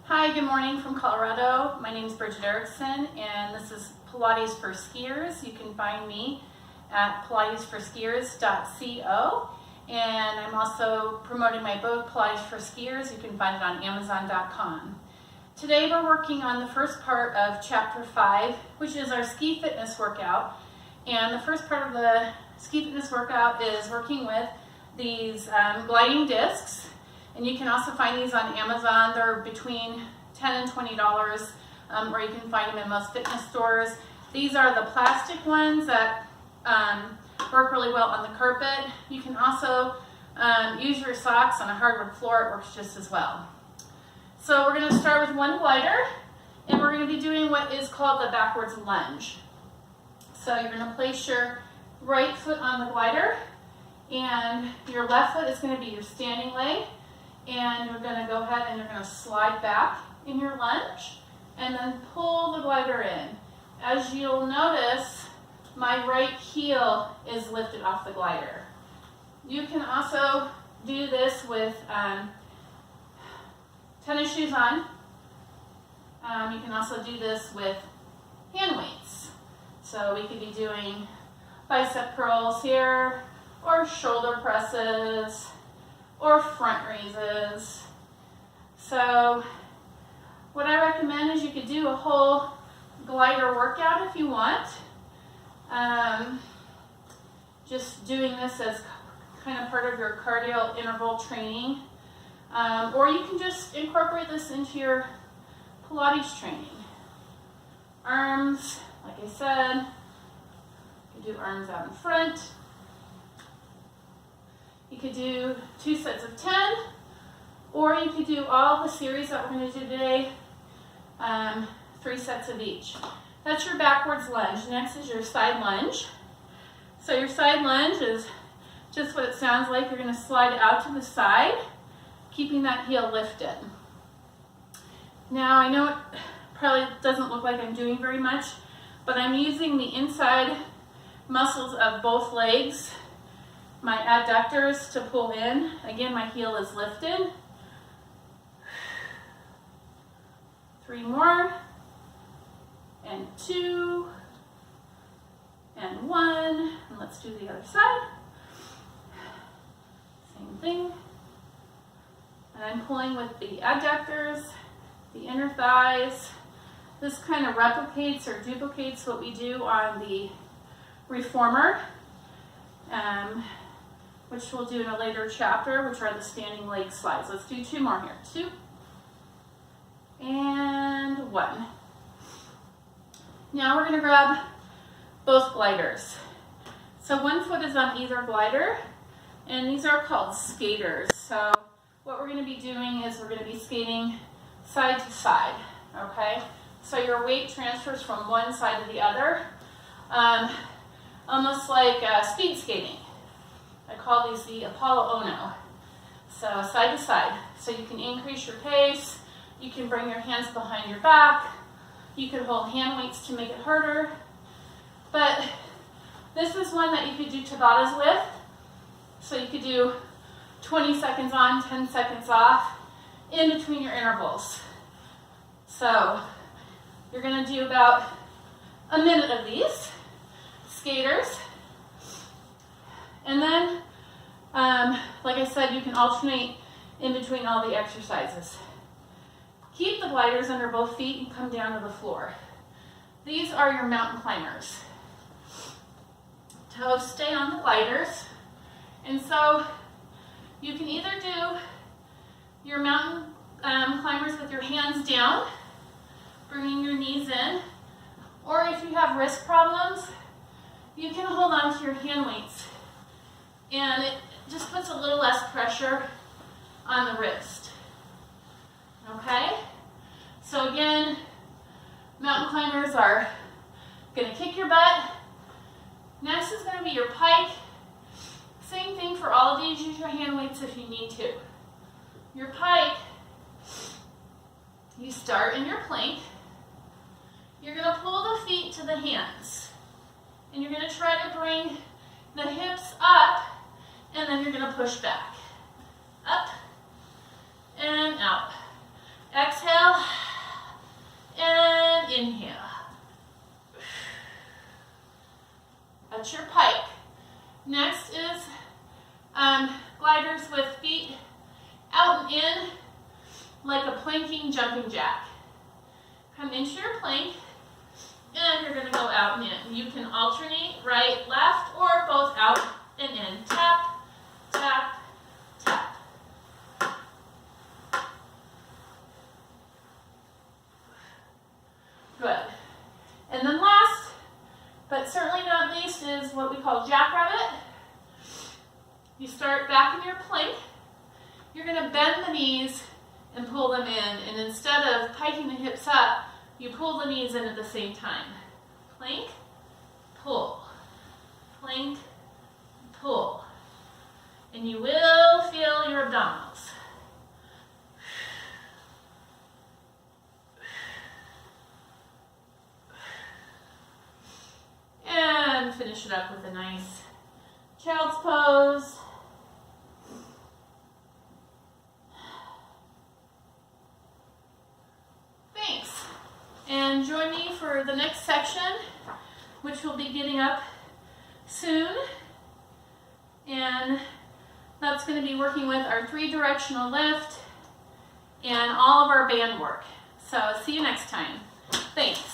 Hi, good morning from Colorado. My name is Bridget Erickson, and this is Pilates for Skiers. You can find me at pilatesforskiers.co, and I'm also promoting my book, Pilates for Skiers. You can find it on Amazon.com. Today we're working on the first part of Chapter 5, which is our ski fitness workout. And the first part of the ski fitness workout is working with these gliding discs. And you can also find these on Amazon. They're between $10 and $20, or you can find them in most fitness stores. These are the plastic ones that work really well on the carpet. You can also use your socks on a hardwood floor. It works just as well. So we're going to start with one glider, and we're going to be doing what is called the backwards lunge. So you're going to place your right foot on the glider, and your left foot is going to be your standing leg. And you're going to go ahead and you're going to slide back in your lunge and then pull the glider in. As you'll notice, my right heel is lifted off the glider. You can also do this with tennis shoes on. You can also do this with hand weights. So we could be doing bicep curls here, or shoulder presses, or front raises. So what I recommend is you could do a whole glider workout if you want. Just doing this as kind of part of your cardio interval training. Or you can just incorporate this into your Pilates training. Arms, like I said, you can do arms out in front. You could do 2 sets of 10, or you could do all the series that we're going to do today, 3 sets of each. That's your backwards lunge. Next is your side lunge. So your side lunge is just what it sounds like. You're going to slide out to the side, keeping that heel lifted. Now I know it probably doesn't look like I'm doing very much, but I'm using the inside muscles of both legs, my adductors, to pull in. Again, my heel is lifted. 3 more, and 2, and 1, and let's do the other side. Same thing. And I'm pulling with the adductors, the inner thighs. This kind of replicates or duplicates what we do on the reformer, which we'll do in a later chapter, which are the standing leg slides. Let's do 2 more here. 2 and 1. Now we're going to grab both gliders. So one foot is on either glider, and these are called skaters. So what we're going to be doing is we're going to be skating side to side, okay? So your weight transfers from one side to the other, almost like speed skating. I call these the Apollo Ono. So side to side. So you can increase your pace. You can bring your hands behind your back. You could hold hand weights to make it harder. But this is one that you could do Tabatas with. So you could do 20 seconds on, 10 seconds off in between your intervals. So you're going to do about a minute of these skaters. And then, like I said, you can alternate in between all the exercises. Keep the gliders under both feet and come down to the floor. These are your mountain climbers. Toes stay on the gliders. And so you can either do your mountain climbers with your hands down, bringing your knees in, or if you have wrist problems, you can hold on to your hand weights. And it just puts a little less pressure on the wrist. Okay? So again, mountain climbers are going to kick your butt. Next is going to be your pike. Same thing for all of these. Use your hand weights if you need to. Your pike, you start in your plank. You're going to pull the feet to the hands. And you're going to try to bring the hips up, and then you're going to push back. Up and out. Exhale. in like a planking jumping jack. Come into your plank, and you're going to go out and in. You can alternate right, left, or both out and in. Tap, tap, tap. Good. And then last, but certainly not least, is what we call jackrabbit. You start back in your plank. You're going to bend the knees and pull them in. And instead of piking the hips up, you pull the knees in at the same time. Plank, pull. Plank, pull. And you will feel your abdominals. And finish it up with a nice child's pose. Thanks. And join me for the next section, which we'll be getting up soon. And that's going to be working with our 3-directional lift and all of our band work. So see you next time. Thanks.